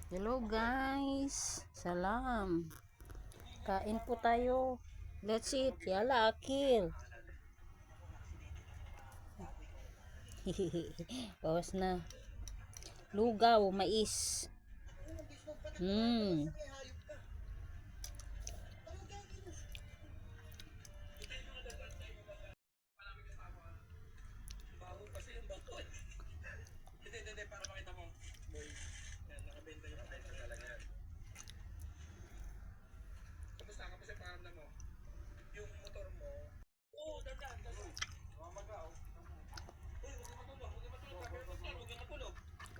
Hello guys, salam. Kain po tayo. Let's eat. Yala, akil. Bawas na. Lugaw, mais. Hmm.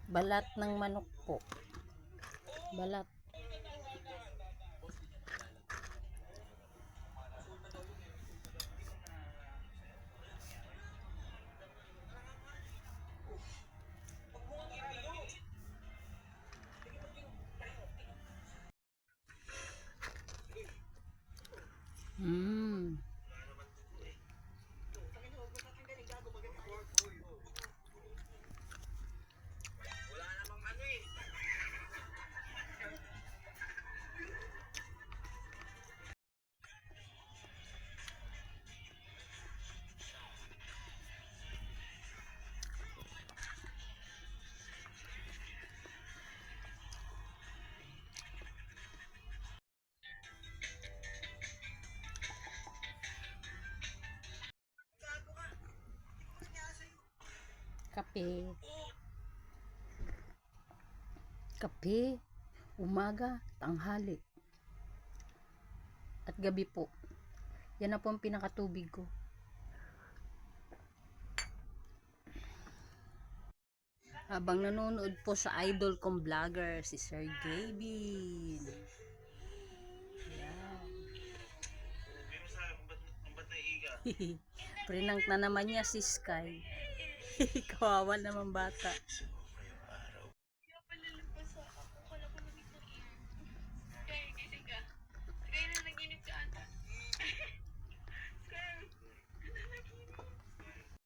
Balat ng manok po. Balat. Hmm. Kape. Kape. Umaga, tanghali. At gabi po. Yan na po ang pinakatubig ko. Habang nanonood po sa idol kong vlogger, si Sir Gavin. Prinank na naman niya si Sky. Kawawa naman bata.